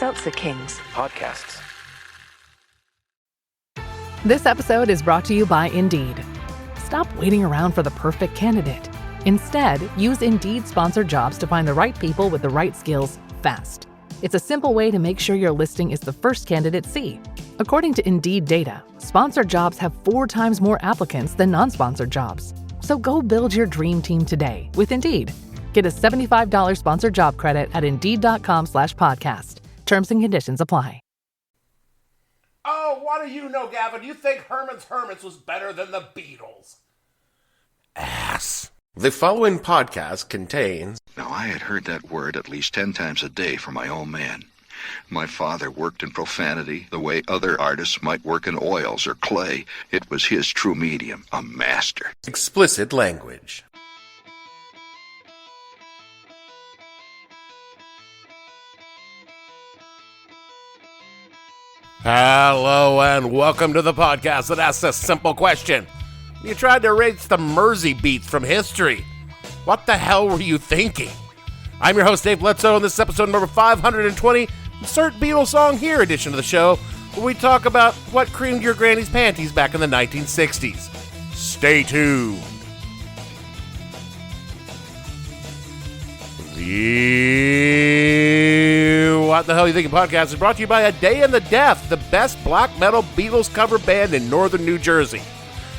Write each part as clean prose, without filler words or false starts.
Seltzer Kings podcasts. This episode is brought to you by Indeed. Stop waiting around for the perfect candidate. Instead, use Indeed sponsored jobs to find the right people with the right skills fast. It's a simple way to make sure your listing is the first candidates see. According to Indeed data, sponsored jobs have 4 times more applicants than non-sponsored jobs. So go build your dream team today with Indeed. Get a $75 sponsored job credit at Indeed.com/podcast. Terms and conditions apply. Oh, what do you know, Gavin? You think Herman's Hermits was better than the Beatles? Ass. The following podcast contains... Now, I had heard that word at least 10 times a day from my own man. My father worked in profanity the way other artists might work in oils or clay. It was his true medium, a master. Explicit language. Hello and welcome to the podcast that asks a simple question. You tried to erase the Mersey beats from history. What the hell were you thinking? I'm your host, Dave Bledsoe, and this is episode number 520, Insert Beatles Song Here edition of the show, where we talk about what creamed your granny's panties back in the 1960s. Stay tuned. The What the Hell You Thinking podcast is brought to you by A Day in the Death, the best black metal Beatles cover band in northern New Jersey.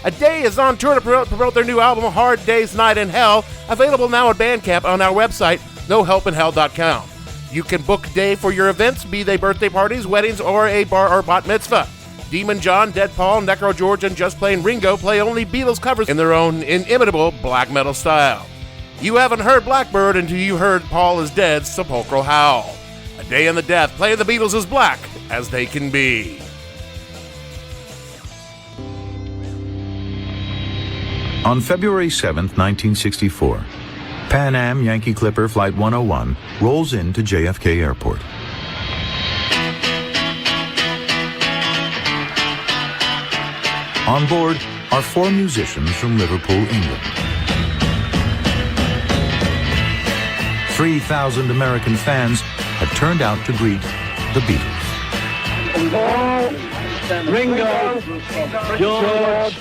A Day is on tour to promote their new album, Hard Day's Night in Hell, available now at Bandcamp on our website, nohelpinhell.com. You can book Day for your events, be they birthday parties, weddings, or a bar or bat mitzvah. Demon John, Dead Paul, Necro George, and Just Plain Ringo play only Beatles covers in their own inimitable black metal style. You haven't heard Blackbird until you heard Paul is Dead's sepulchral howl. A Day in the Death, playing the Beatles as black as they can be. On February 7, 1964, Pan Am Yankee Clipper Flight 101 rolls into JFK Airport. On board are 4 musicians from Liverpool, England. 3,000 American fans had turned out to greet the Beatles. Ringo, George,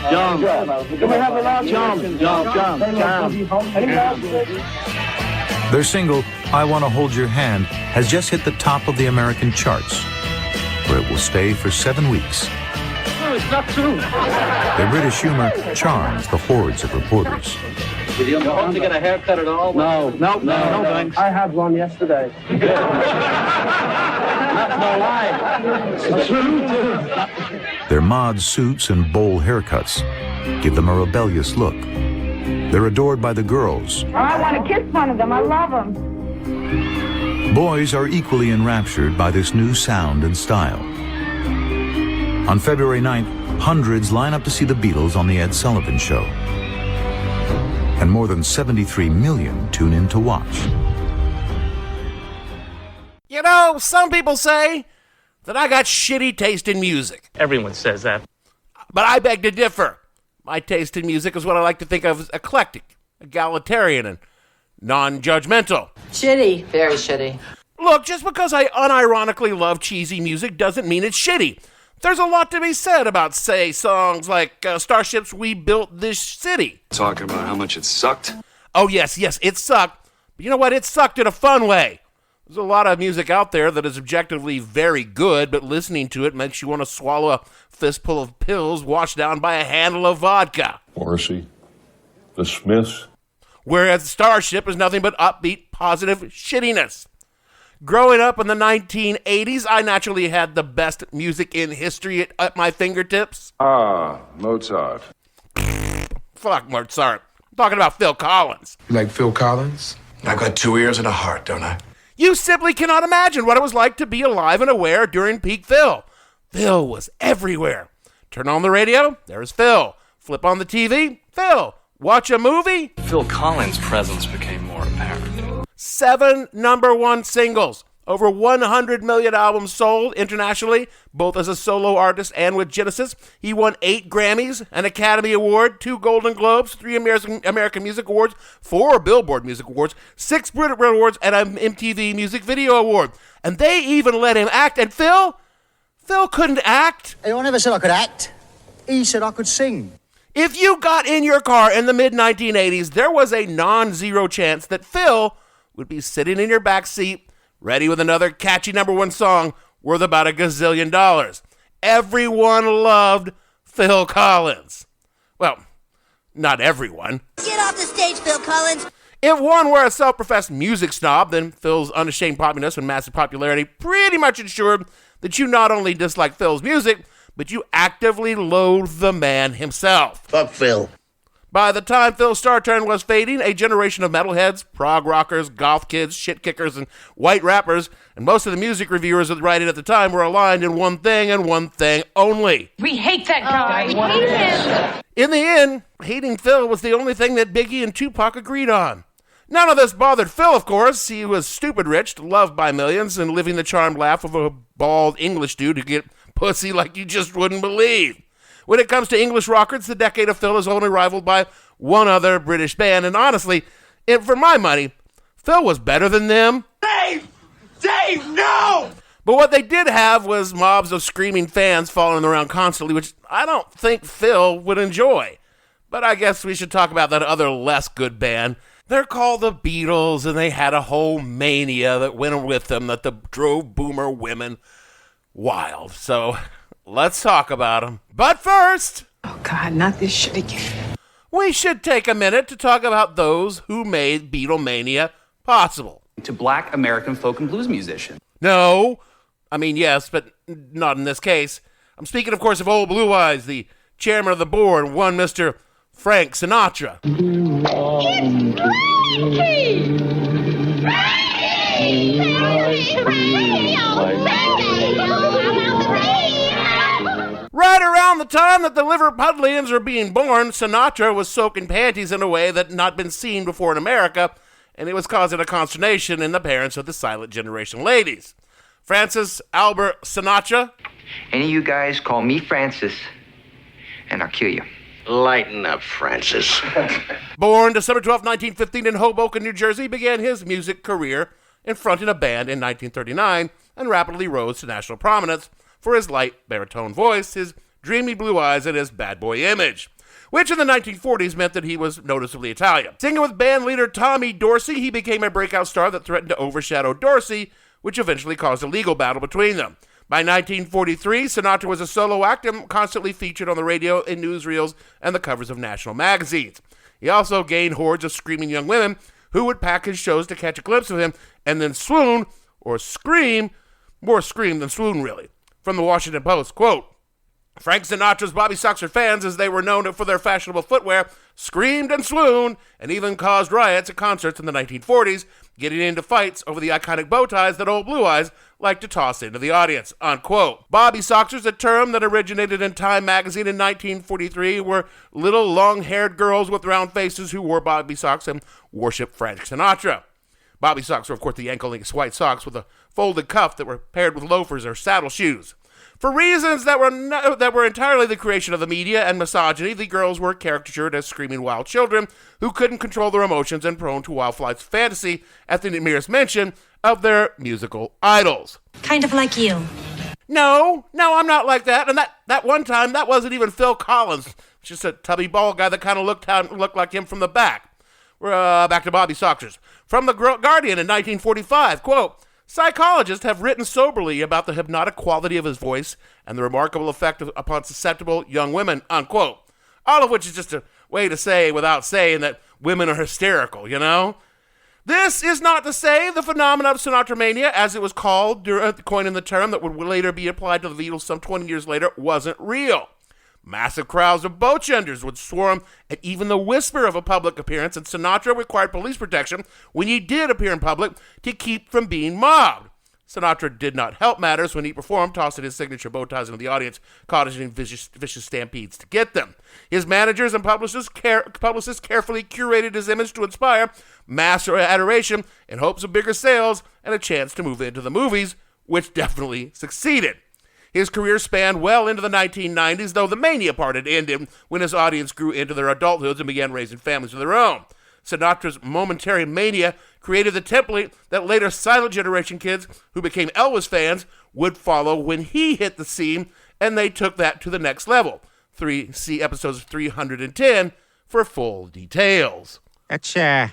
John. Can we have a last John. Their single, I Want to Hold Your Hand, has just hit the top of the American charts, where it will stay for 7 weeks. No, it's not true. Their British humor charms the hordes of reporters. Did you hope to get a haircut at all? No, thanks. I had one yesterday. That's no lie. It's true. Their mod suits and bowl haircuts give them a rebellious look. They're adored by the girls. I want to kiss one of them. I love them. Boys are equally enraptured by this new sound and style. On February 9th, hundreds line up to see the Beatles on The Ed Sullivan Show. And more than 73 million tune in to watch. You know, some people say that I got shitty taste in music. Everyone says that. But I beg to differ. My taste in music is what I like to think of as eclectic, egalitarian, and non-judgmental. Shitty. Very shitty. Look, just because I unironically love cheesy music doesn't mean it's shitty. There's a lot to be said about, say, songs like Starships We Built This City. Talking about how much it sucked? Oh, yes, it sucked. But you know what? It sucked in a fun way. There's a lot of music out there that is objectively very good, but listening to it makes you want to swallow a fistful of pills washed down by a handle of vodka. Morrissey, the Smiths. Whereas Starship is nothing but upbeat, positive shittiness. Growing up in the 1980s, I naturally had the best music in history at my fingertips. Ah, Mozart. Fuck Mozart. I'm talking about Phil Collins. You like Phil Collins? I got 2 ears and a heart, don't I? You simply cannot imagine what it was like to be alive and aware during peak Phil. Phil was everywhere. Turn on the radio, there's Phil. Flip on the TV, Phil. Watch a movie, Phil Collins' presence became more apparent. 7 number 1 singles. Over 100 million albums sold internationally, both as a solo artist and with Genesis. He won 8 Grammys, an Academy Award, 2 Golden Globes, 3 American Music Awards, 4 Billboard Music Awards, 6 Brit Awards, and an MTV Music Video Award. And they even let him act. And Phil couldn't act. Hey, I never said I could act. He said I could sing. If you got in your car in the mid-1980s, there was a non-zero chance that Phil would be sitting in your back seat, ready with another catchy #1 song worth about $1 gazillion. Everyone loved Phil Collins. Well, not everyone. Get off the stage, Phil Collins. If one were a self-professed music snob, then Phil's unashamed popularness and massive popularity pretty much ensured that you not only dislike Phil's music, but you actively loathe the man himself. Fuck Phil. By the time Phil's star turn was fading, a generation of metalheads, prog rockers, goth kids, shit kickers, and white rappers, and most of the music reviewers writing at the time were aligned in one thing and one thing only. We hate that guy. We hate him. In the end, hating Phil was the only thing that Biggie and Tupac agreed on. None of this bothered Phil, of course. He was stupid rich, loved by millions, and living the charmed laugh of a bald English dude who get pussy like you just wouldn't believe. When it comes to English rockers, the decade of Phil is only rivaled by one other British band, and honestly, for my money, Phil was better than them. Dave, no! But what they did have was mobs of screaming fans following around constantly, which I don't think Phil would enjoy. But I guess we should talk about that other less good band. They're called the Beatles, and they had a whole mania that went with them that drove boomer women wild. So let's talk about them. But first... Oh, God, not this shit again. We should take a minute to talk about those who made Beatlemania possible. To Black American folk and blues musician. No. I mean, yes, but not in this case. I'm speaking, of course, of Old Blue Eyes, the chairman of the board, one Mr. Frank Sinatra. Right around the time that the Liverpudlians are being born, Sinatra was soaking panties in a way that had not been seen before in America, and it was causing a consternation in the parents of the silent generation ladies. Francis Albert Sinatra. Any of you guys call me Francis, and I'll kill you. Lighten up, Francis. Born December 12, 1915 in Hoboken, New Jersey, began his music career in fronting a band in 1939 and rapidly rose to national prominence for his light baritone voice, his dreamy blue eyes, and his bad boy image, which in the 1940s meant that he was noticeably Italian. Singing with band leader Tommy Dorsey, he became a breakout star that threatened to overshadow Dorsey, which eventually caused a legal battle between them. By 1943, Sinatra was a solo act and constantly featured on the radio, in newsreels, and the covers of national magazines. He also gained hordes of screaming young women who would pack his shows to catch a glimpse of him and then swoon or scream, more scream than swoon really. From the Washington Post, quote, Frank Sinatra's bobby-soxer fans, as they were known for their fashionable footwear, screamed and swooned and even caused riots at concerts in the 1940s, getting into fights over the iconic bow ties that Old Blue Eyes liked to toss into the audience, unquote. Bobby-soxers, a term that originated in Time magazine in 1943, were little long-haired girls with round faces who wore bobby socks and worshipped Frank Sinatra. Bobby socks were, of course, the ankle-length white socks with a folded cuff that were paired with loafers or saddle shoes. For reasons that were entirely the creation of the media and misogyny, the girls were caricatured as screaming wild children who couldn't control their emotions and prone to wild flights of fantasy at the merest mention of their musical idols. Kind of like you. No, I'm not like that. And that one time, that wasn't even Phil Collins. It's just a tubby bald guy that kind of looked like him from the back. Back to Bobby-soxers. From the Guardian in 1945, quote, psychologists have written soberly about the hypnotic quality of his voice and the remarkable effect upon susceptible young women, unquote. All of which is just a way to say without saying that women are hysterical, you know? This is not to say the phenomenon of Sinatramania, as it was called during coining the term that would later be applied to the Beatles some 20 years later, wasn't real. Massive crowds of boatgenders would swarm at even the whisper of a public appearance, and Sinatra required police protection when he did appear in public to keep from being mobbed. Sinatra did not help matters when he performed, tossing his signature bow ties into the audience, causing vicious stampedes to get them. His managers and publicists carefully curated his image to inspire mass adoration in hopes of bigger sales and a chance to move into the movies, which definitely succeeded. His career spanned well into the 1990s, though the mania part had ended when his audience grew into their adulthoods and began raising families of their own. Sinatra's momentary mania created the template that later silent generation kids who became Elvis fans would follow when he hit the scene, and they took that to the next level. See episodes 310 for full details. That's a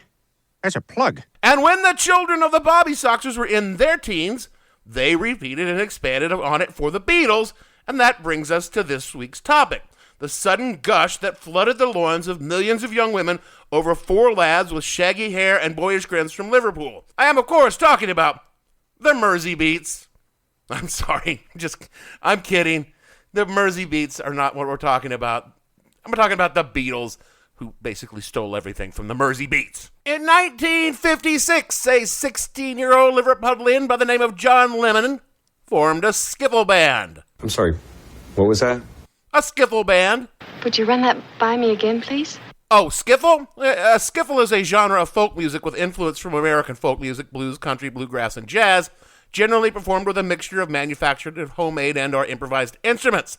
plug. And when the children of the Bobby-soxers were in their teens, they repeated and expanded on it for the Beatles, and that brings us to this week's topic. The sudden gush that flooded the loins of millions of young women over 4 lads with shaggy hair and boyish grins from Liverpool. I am, of course, talking about the Mersey Beats. I'm sorry, I'm kidding. The Mersey Beats are not what we're talking about. I'm talking about the Beatles, who basically stole everything from the Mersey Beats. In 1956, a 16-year-old Liverpudlian by the name of John Lemon formed a skiffle band. I'm sorry, what was that? A skiffle band. Would you run that by me again, please? Oh, skiffle? Skiffle is a genre of folk music with influence from American folk music, blues, country, bluegrass, and jazz, generally performed with a mixture of manufactured, homemade, and/or improvised instruments.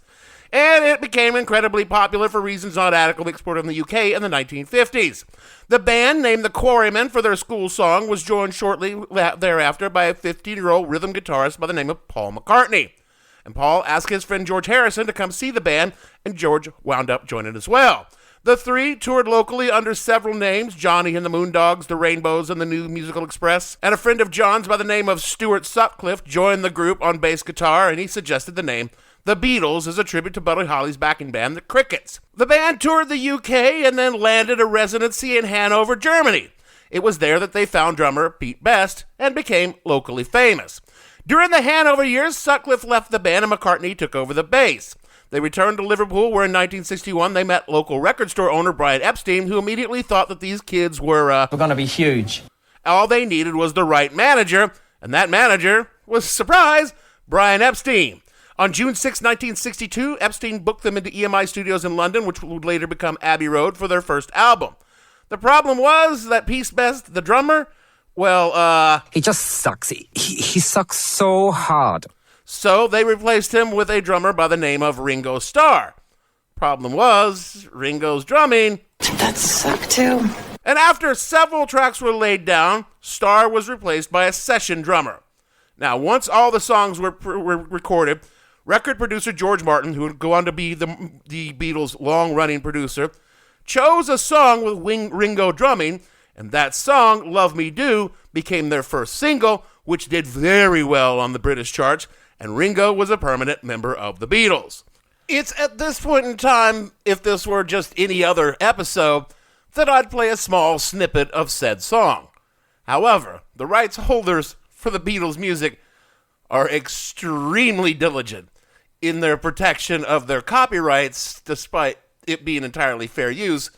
And it became incredibly popular for reasons not adequately explored in the UK in the 1950s. The band, named the Quarrymen for their school song, was joined shortly thereafter by a 15-year-old rhythm guitarist by the name of Paul McCartney. And Paul asked his friend George Harrison to come see the band, and George wound up joining as well. The three toured locally under several names: Johnny and the Moondogs, the Rainbows, and the New Musical Express. And a friend of John's by the name of Stuart Sutcliffe joined the group on bass guitar, and he suggested the name The Beatles as a tribute to Buddy Holly's backing band, the Crickets. The band toured the UK and then landed a residency in Hannover, Germany. It was there that they found drummer Pete Best and became locally famous. During the Hannover years, Sutcliffe left the band and McCartney took over the bass. They returned to Liverpool, where in 1961 they met local record store owner Brian Epstein, who immediately thought that these kids were going to be huge. All they needed was the right manager, and that manager was, surprise, Brian Epstein. On June 6, 1962, Epstein booked them into EMI Studios in London, which would later become Abbey Road, for their first album. The problem was that Pete Best, the drummer, he just sucks. He sucks so hard. So they replaced him with a drummer by the name of Ringo Starr. Problem was, Ringo's drumming... that sucked too. And after several tracks were laid down, Starr was replaced by a session drummer. Now, once all the songs were recorded, record producer George Martin, who would go on to be the Beatles' long-running producer, chose a song with Ringo drumming, and that song, Love Me Do, became their first single, which did very well on the British charts, and Ringo was a permanent member of the Beatles. It's at this point in time, if this were just any other episode, that I'd play a small snippet of said song. However, the rights holders for the Beatles' music are extremely diligent in their protection of their copyrights, despite it being entirely fair use.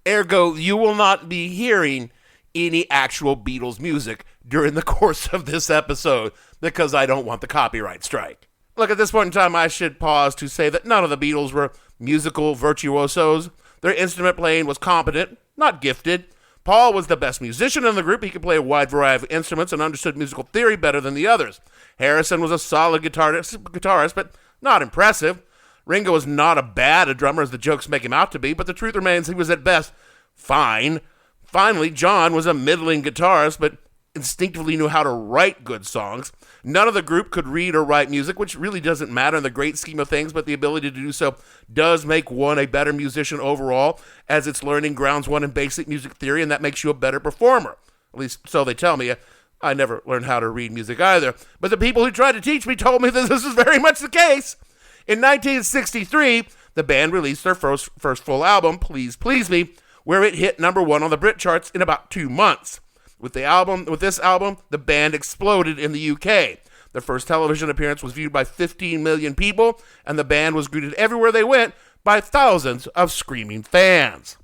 Ergo, you will not be hearing any actual Beatles music during the course of this episode because I don't want the copyright strike. Look, at this point in time, I should pause to say that none of the Beatles were musical virtuosos. Their instrument playing was competent, not gifted. Paul was the best musician in the group. He could play a wide variety of instruments and understood musical theory better than the others. Harrison was a solid guitarist, but not impressive. Ringo was not as bad a drummer as the jokes make him out to be, but the truth remains he was at best fine. Finally, John was a middling guitarist, but instinctively knew how to write good songs. None of the group could read or write music, which really doesn't matter in the great scheme of things, but the ability to do so does make one a better musician overall, as its learning grounds one in basic music theory, and that makes you a better performer. At least so they tell me. I never learned how to read music either, but the people who tried to teach me told me that this is very much the case. In 1963, the band released their first full album, Please Please Me, where it hit number 1 on the Brit charts in about 2 months. With this album, the band exploded in the UK. Their first television appearance was viewed by 15 million people, and the band was greeted everywhere they went by thousands of screaming fans.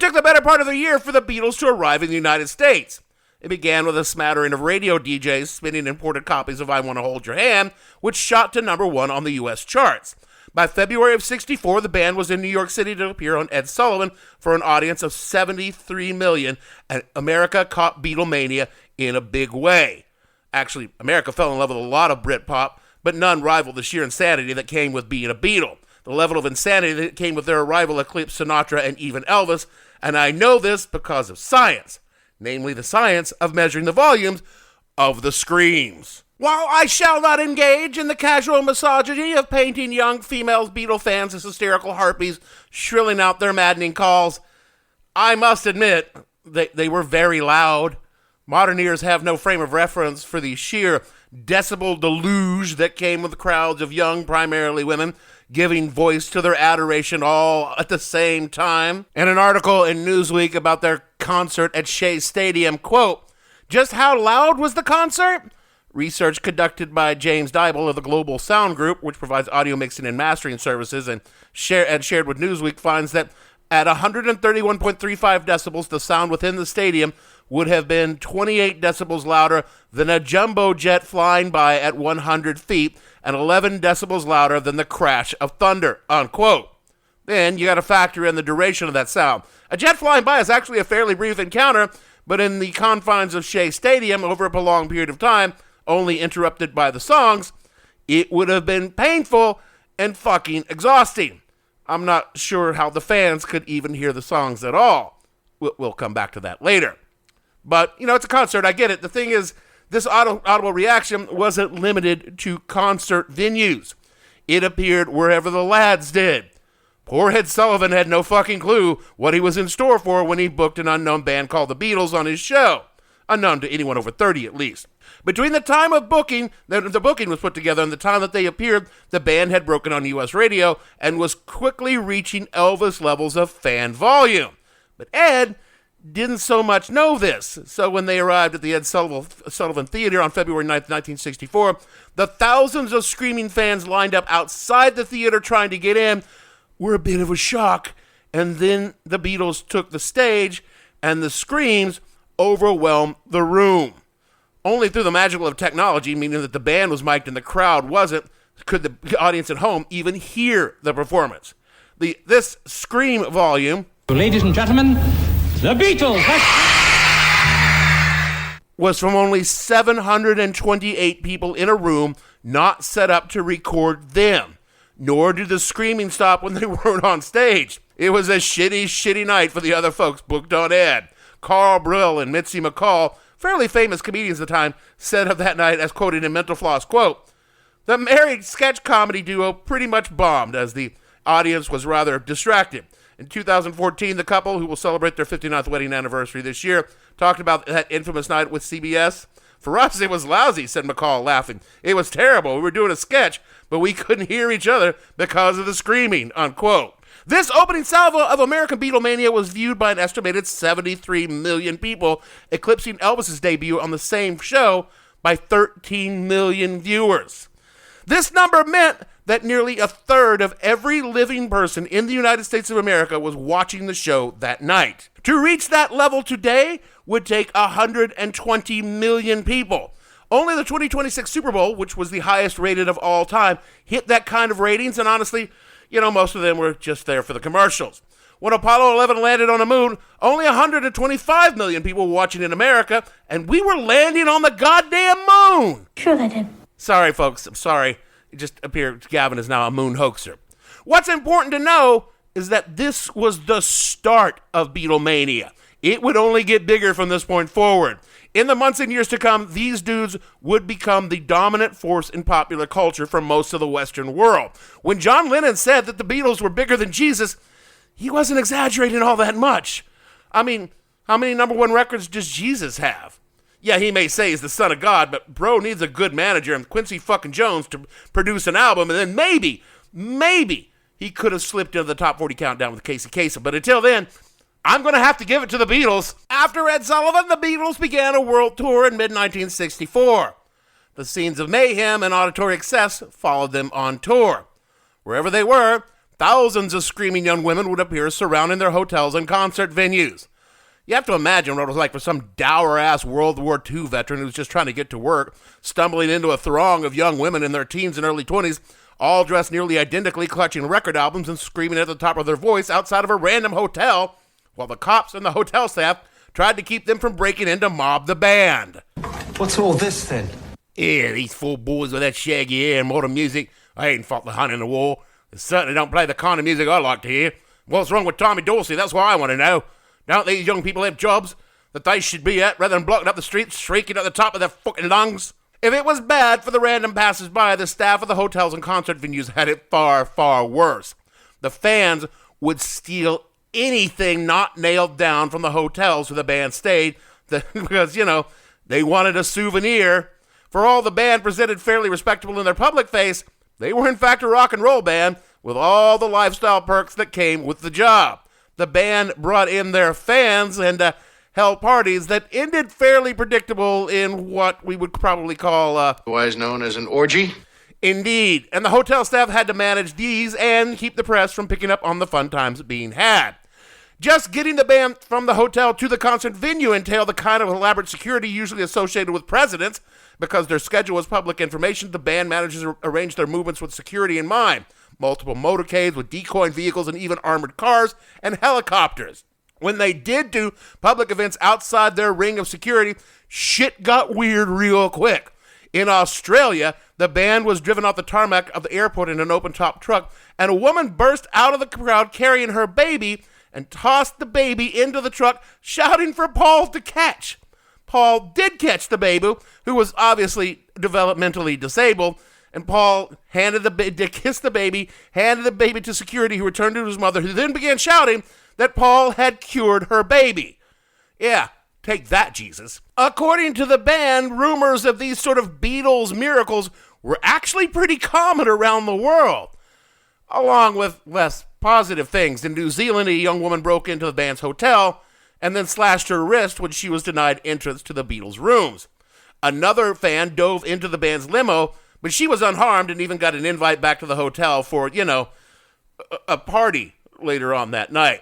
took the better part of the year for the Beatles to arrive in the United States. It began with a smattering of radio DJs spinning imported copies of I Want to Hold Your Hand, which shot to number 1 on the U.S. charts. By February of '64, the band was in New York City to appear on Ed Sullivan for an audience of 73 million, and America caught Beatlemania in a big way. Actually, America fell in love with a lot of Britpop, but none rivaled the sheer insanity that came with being a Beatle. The level of insanity that came with their arrival eclipsed Sinatra and even Elvis, and I know this because of science, namely the science of measuring the volumes of the screams. While I shall not engage in the casual misogyny of painting young female Beatle fans as hysterical harpies shrilling out their maddening calls, I must admit they were very loud. Modern ears have no frame of reference for the sheer decibel deluge that came with crowds of young, primarily women, giving voice to their adoration all at the same time. In an article in Newsweek about their concert at Shea Stadium, quote, "Just how loud was the concert?" Research conducted by James Dybel of the Global Sound Group, which provides audio mixing and mastering services, and shared with Newsweek, finds that at 131.35 decibels, the sound within the stadium would have been 28 decibels louder than a jumbo jet flying by at 100 feet and 11 decibels louder than the crash of thunder, unquote. Then you got to factor in the duration of that sound. A jet flying by is actually a fairly brief encounter, but in the confines of Shea Stadium over a prolonged period of time, only interrupted by the songs, it would have been painful and fucking exhausting. I'm not sure how the fans could even hear the songs at all. We'll come back to that later. But, it's a concert. I get it. The thing is, this audible reaction wasn't limited to concert venues. It appeared wherever the lads did. Poor Ed Sullivan had no fucking clue what he was in store for when he booked an unknown band called the Beatles on his show. Unknown to anyone over 30 at least. Between the time of booking, the booking was put together, and the time that they appeared, the band had broken on U.S. radio and was quickly reaching Elvis levels of fan volume. But Ed didn't so much know this. So when they arrived at the Ed Sullivan Theater on February 9th, 1964, the thousands of screaming fans lined up outside the theater trying to get in were a bit of a shock. And then the Beatles took the stage, and the screams overwhelmed the room. Only through the magic of technology, meaning that the band was mic'd and the crowd wasn't, could the audience at home even hear the performance. This scream volume, ladies and gentlemen, the Beatles, was from only 728 people in a room not set up to record them. Nor did the screaming stop when they weren't on stage. It was a shitty night for the other folks booked on Ed. Carl Brill and Mitzi McCall, fairly famous comedians at the time, said of that night, as quoted in Mental Floss, quote, "The married sketch comedy duo pretty much bombed as the audience was rather distracted." In 2014, the couple, who will celebrate their 59th wedding anniversary this year, talked about that infamous night with CBS. "For us, it was lousy," said McCall, laughing. "It was terrible. We were doing a sketch, but we couldn't hear each other because of the screaming," unquote. This opening salvo of American Beatlemania was viewed by an estimated 73 million people, eclipsing Elvis's debut on the same show by 13 million viewers. This number meant that nearly a third of every living person in the United States of America was watching the show that night. To reach that level today would take 120 million people. Only the 2026 Super Bowl, which was the highest rated of all time, hit that kind of ratings, and honestly, most of them were just there for the commercials. When Apollo 11 landed on the moon, only 125 million people were watching in America, and we were landing on the goddamn moon! Sure they did. Sorry, folks, I'm sorry. It just appeared Gavin is now a moon hoaxer. What's important to know is that this was the start of Beatlemania. It would only get bigger from this point forward. In the months and years to come, these dudes would become the dominant force in popular culture for most of the Western world. When John Lennon said that the Beatles were bigger than Jesus, he wasn't exaggerating all that much. I mean, how many number one records does Jesus have? Yeah, he may say he's the son of God, but bro needs a good manager and Quincy fucking Jones to produce an album, and then maybe he could have slipped into the top 40 countdown with Casey Kasem. But until then, I'm going to have to give it to the Beatles. After Ed Sullivan, the Beatles began a world tour in mid-1964. The scenes of mayhem and auditory excess followed them on tour. Wherever they were, thousands of screaming young women would appear surrounding their hotels and concert venues. You have to imagine what it was like for some dour-ass World War II veteran who's just trying to get to work, stumbling into a throng of young women in their teens and early 20s, all dressed nearly identically, clutching record albums and screaming at the top of their voice outside of a random hotel, while the cops and the hotel staff tried to keep them from breaking in to mob the band. What's all this, then? Yeah, these four boys with that shaggy hair and modern music, I ain't fought the Hun in the war. They certainly don't play the kind of music I like to hear. What's wrong with Tommy Dorsey? That's what I want to know. Don't these young people have jobs that they should be at rather than blocking up the streets, shrieking at the top of their fucking lungs? If it was bad for the random passers-by, the staff of the hotels and concert venues had it far, far worse. The fans would steal anything not nailed down from the hotels where the band stayed because, they wanted a souvenir. For all the band presented fairly respectable in their public face, they were in fact a rock and roll band with all the lifestyle perks that came with the job. The band brought in their fans and held parties that ended fairly predictable in what we would probably call otherwise known as an orgy. Indeed, and the hotel staff had to manage these and keep the press from picking up on the fun times being had. Just getting the band from the hotel to the concert venue entailed the kind of elaborate security usually associated with presidents. Because their schedule was public information, the band managers arranged their movements with security in mind. Multiple motorcades with decoy vehicles and even armored cars and helicopters. When they did do public events outside their ring of security, shit got weird real quick. In Australia, the band was driven off the tarmac of the airport in an open-top truck, and a woman burst out of the crowd carrying her baby and tossed the baby into the truck, shouting for Paul to catch. Paul did catch the baby, who was obviously developmentally disabled, and Paul kissed the baby, handed the baby to security, who returned to his mother, who then began shouting that Paul had cured her baby. Yeah, take that, Jesus. According to the band, rumors of these sort of Beatles miracles were actually pretty common around the world. Along with less positive things, in New Zealand, a young woman broke into the band's hotel and then slashed her wrist when she was denied entrance to the Beatles' rooms. Another fan dove into the band's limo, but she was unharmed and even got an invite back to the hotel for, a party later on that night.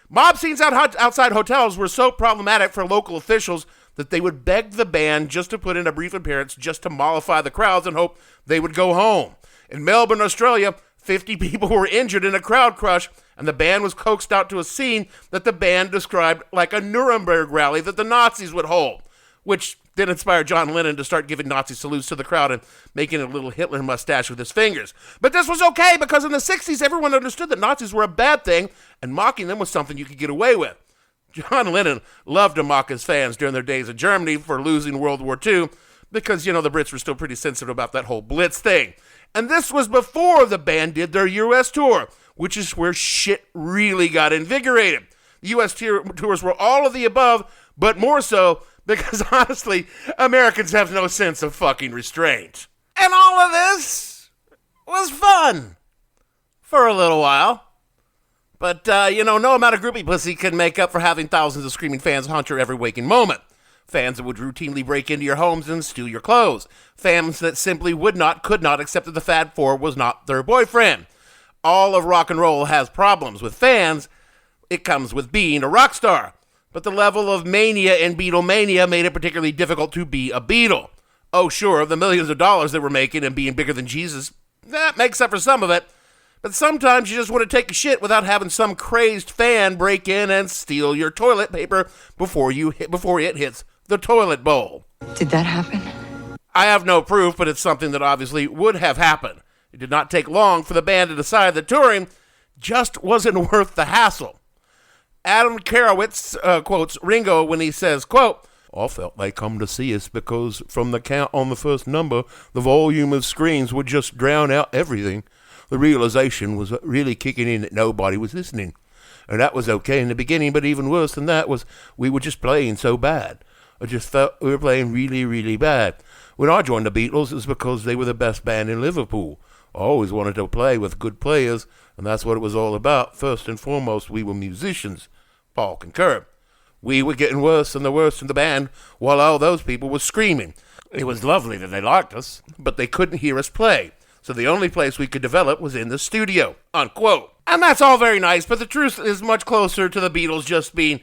Mob scenes outside hotels were so problematic for local officials that they would beg the band just to put in a brief appearance just to mollify the crowds and hope they would go home. In Melbourne, Australia, 50 people were injured in a crowd crush, and the band was coaxed out to a scene that the band described like a Nuremberg rally that the Nazis would hold, which then inspired John Lennon to start giving Nazi salutes to the crowd and making a little Hitler mustache with his fingers. But this was okay because in the 60s, everyone understood that Nazis were a bad thing, and mocking them was something you could get away with. John Lennon loved to mock his fans during their days in Germany for losing World War II because, the Brits were still pretty sensitive about that whole Blitz thing. And this was before the band did their U.S. tour, which is where shit really got invigorated. The U.S. tours were all of the above, but more so because, honestly, Americans have no sense of fucking restraint. And all of this was fun for a little while. But, no amount of groupie pussy can make up for having thousands of screaming fans haunt your every waking moment. Fans that would routinely break into your homes and steal your clothes. Fans that simply could not accept that the Fab Four was not their boyfriend. All of rock and roll has problems. With fans, it comes with being a rock star. But the level of mania in Beatlemania made it particularly difficult to be a Beatle. Oh, sure, the millions of dollars they were making and being bigger than Jesus, that makes up for some of it. But sometimes you just want to take a shit without having some crazed fan break in and steal your toilet paper before it hits the toilet bowl. Did that happen? I have no proof, but it's something that obviously would have happened. It did not take long for the band to decide that touring just wasn't worth the hassle. Adam Karowitz quotes Ringo when he says, quote, "I felt they come to see us because from the count on the first number, the volume of screams would just drown out everything. The realization was really kicking in that nobody was listening. And that was okay in the beginning, but even worse than that was we were just playing so bad. I just felt we were playing really, really bad. When I joined the Beatles, it was because they were the best band in Liverpool. I always wanted to play with good players, and that's what it was all about. First and foremost, we were musicians." Paul concurred. "We were getting worse and the worst in the band while all those people were screaming. It was lovely that they liked us, but they couldn't hear us play. so the only place we could develop was in the studio, unquote. And that's all very nice, but the truth is much closer to the Beatles just being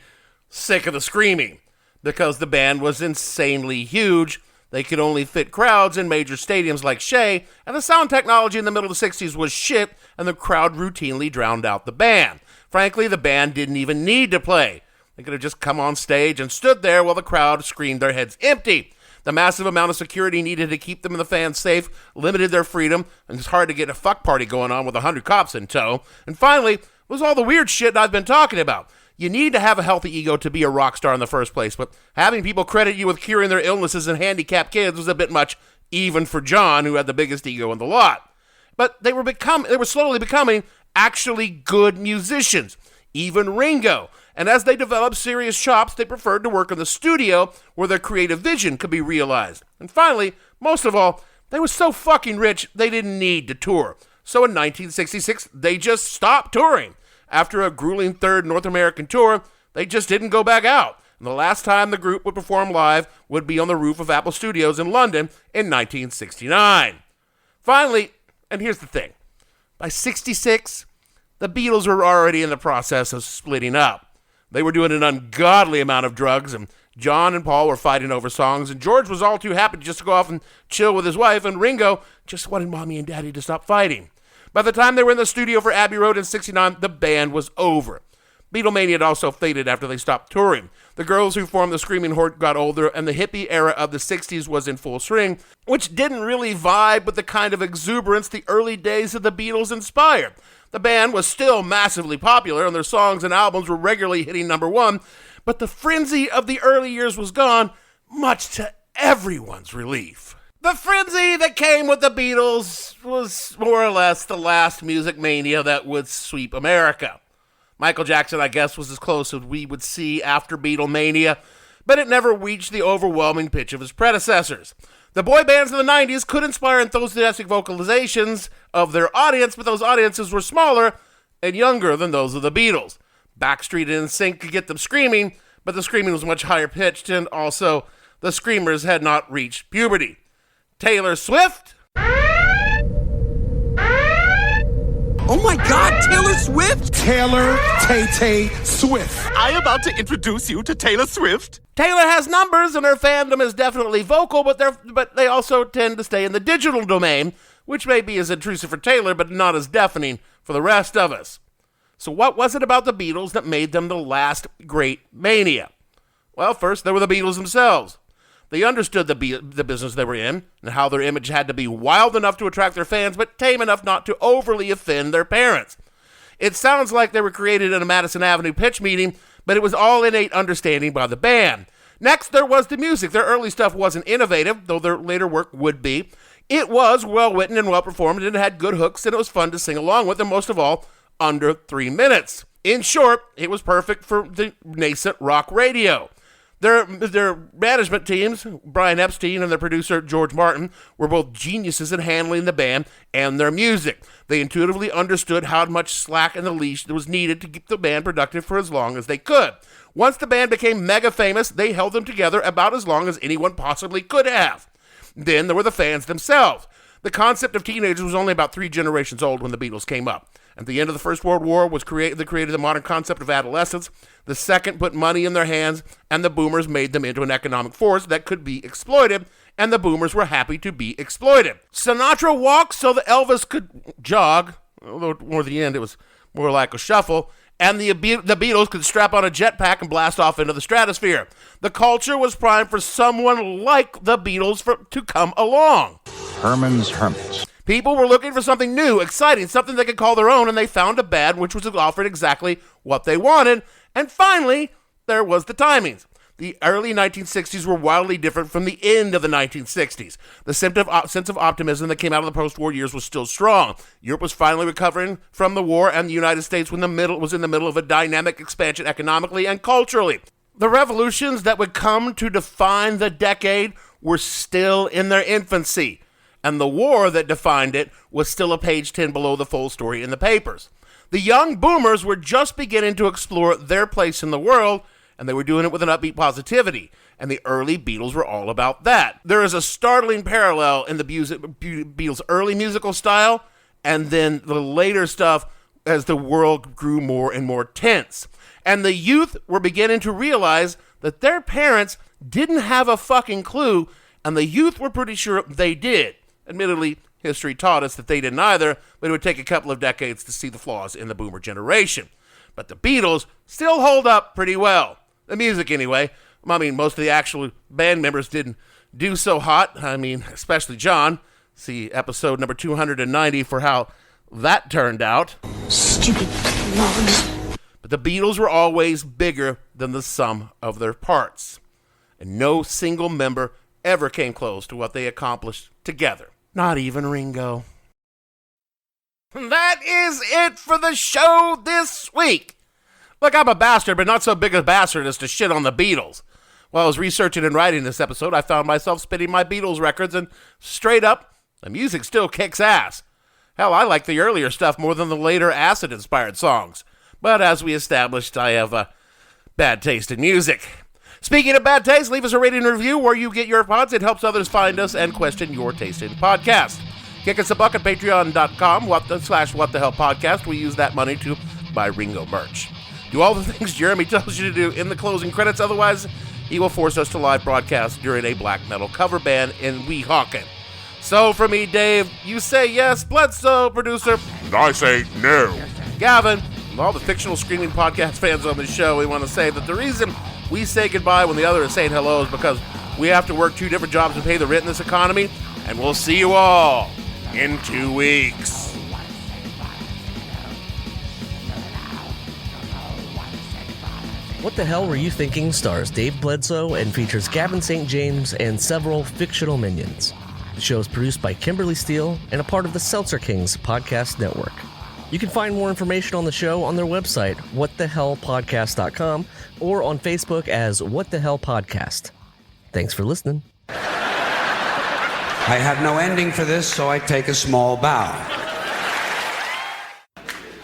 sick of the screaming. Because the band was insanely huge, they could only fit crowds in major stadiums like Shea, and the sound technology in the middle of the 60s was shit, and the crowd routinely drowned out the band. Frankly, the band didn't even need to play. They could have just come on stage and stood there while the crowd screamed their heads empty. The massive amount of security needed to keep them and the fans safe limited their freedom, and it's hard to get a fuck party going on with 100 cops in tow. And finally, was all the weird shit I've been talking about. You need to have a healthy ego to be a rock star in the first place, but having people credit you with curing their illnesses and handicapped kids was a bit much, even for John, who had the biggest ego in the lot. But they were slowly becoming actually good musicians, even Ringo. And as they developed serious chops, they preferred to work in the studio where their creative vision could be realized. And finally, most of all, they were so fucking rich, they didn't need to tour. So in 1966, they just stopped touring. After a grueling third North American tour, they just didn't go back out. And the last time the group would perform live would be on the roof of Apple Studios in London in 1969. Finally, and here's the thing, by 66, the Beatles were already in the process of splitting up. They were doing an ungodly amount of drugs, and John and Paul were fighting over songs, and George was all too happy just to go off and chill with his wife, and Ringo just wanted Mommy and Daddy to stop fighting. By the time they were in the studio for Abbey Road in 69, the band was over. Beatlemania had also faded after they stopped touring. The girls who formed the Screaming Horde got older, and the hippie era of the 60s was in full swing, which didn't really vibe with the kind of exuberance the early days of the Beatles inspired. The band was still massively popular, and their songs and albums were regularly hitting number one, but the frenzy of the early years was gone, much to everyone's relief. The frenzy that came with the Beatles was more or less the last music mania that would sweep America. Michael Jackson, I guess, was as close as we would see after Beatlemania, but it never reached the overwhelming pitch of his predecessors. The boy bands of the 90s could inspire enthusiastic vocalizations of their audience, but those audiences were smaller and younger than those of the Beatles. Backstreet and NSYNC could get them screaming, but the screaming was much higher pitched, and also the screamers had not reached puberty. Taylor Swift? Oh my God, Taylor Swift? Taylor Tay Swift. I am about to introduce you to Taylor Swift. Taylor has numbers, and her fandom is definitely vocal, but they also tend to stay in the digital domain, which may be as intrusive for Taylor, but not as deafening for the rest of us. So what was it about the Beatles that made them the last great mania? Well, first, there were the Beatles themselves. They understood the business they were in, and how their image had to be wild enough to attract their fans, but tame enough not to overly offend their parents. It sounds like they were created in a Madison Avenue pitch meeting, but it was all innate understanding by the band. Next, there was the music. Their early stuff wasn't innovative, though their later work would be. It was well-written and well-performed, and it had good hooks, and it was fun to sing along with, and most of all, under 3 minutes. In short, it was perfect for the nascent rock radio. Their management teams, Brian Epstein and their producer George Martin, were both geniuses in handling the band and their music. They intuitively understood how much slack in the leash was needed to keep the band productive for as long as they could. Once the band became mega famous, they held them together about as long as anyone possibly could have. Then there were the fans themselves. The concept of teenagers was only about 3 generations old when the Beatles came up. At the end of the First World War they created the modern concept of adolescence. The second put money in their hands, and the boomers made them into an economic force that could be exploited, and the boomers were happy to be exploited. Sinatra walked so that Elvis could jog, although toward the end it was more like a shuffle, and the Beatles could strap on a jetpack and blast off into the stratosphere. The culture was primed for someone like the Beatles to come along. Herman's Hermits. People were looking for something new, exciting, something they could call their own, and they found a band which was offered exactly what they wanted. And finally, there was the timings. The early 1960s were wildly different from the end of the 1960s. The sense of optimism that came out of the post-war years was still strong. Europe was finally recovering from the war, and the United States was in the middle of a dynamic expansion economically and culturally. The revolutions that would come to define the decade were still in their infancy, and the war that defined it was still a page 10 below the full story in the papers. The young boomers were just beginning to explore their place in the world, and they were doing it with an upbeat positivity, and the early Beatles were all about that. There is a startling parallel in the Beatles' early musical style and then the later stuff as the world grew more and more tense. And the youth were beginning to realize that their parents didn't have a fucking clue, and the youth were pretty sure they did. Admittedly, history taught us that they didn't either, but it would take a couple of decades to see the flaws in the boomer generation. But the Beatles still hold up pretty well. The music, anyway. I mean, most of the actual band members didn't do so hot. I mean, especially John. See episode number 290 for how that turned out. Stupid plugs. But the Beatles were always bigger than the sum of their parts. And no single member ever came close to what they accomplished together. Not even Ringo. That is it for the show this week. Look, I'm a bastard, but not so big a bastard as to shit on the Beatles. While I was researching and writing this episode, I found myself spinning my Beatles records, and straight up, the music still kicks ass. Hell, I like the earlier stuff more than the later acid-inspired songs. But as we established, I have a bad taste in music. Speaking of bad taste, leave us a rating and review where you get your pods. It helps others find us and question your taste in podcast. Kick us a buck at patreon.com /what the hell podcast. We use that money to buy Ringo merch. Do all the things Jeremy tells you to do in the closing credits, otherwise he will force us to live broadcast during a black metal cover band in Weehawken. So for me, Dave, you say yes, Bledsoe, producer. And I say no. Gavin, and all the fictional screaming podcast fans on the show, we want to say that the reason we say goodbye when the other is saying hello is because we have to work 2 different jobs to pay the rent in this economy, and we'll see you all in 2 weeks. What the Hell Were You Thinking stars Dave Bledsoe and features Gavin St. James and several fictional minions. The show is produced by Kimberly Steele and a part of the Seltzer Kings podcast network. You can find more information on the show on their website, whatthehellpodcast.com, or on Facebook as What the Hell Podcast. Thanks for listening. I have no ending for this, so I take a small bow.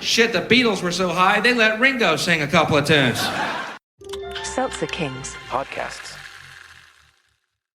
Shit, the Beatles were so high, they let Ringo sing a couple of tunes. Seltzer Kings Podcasts.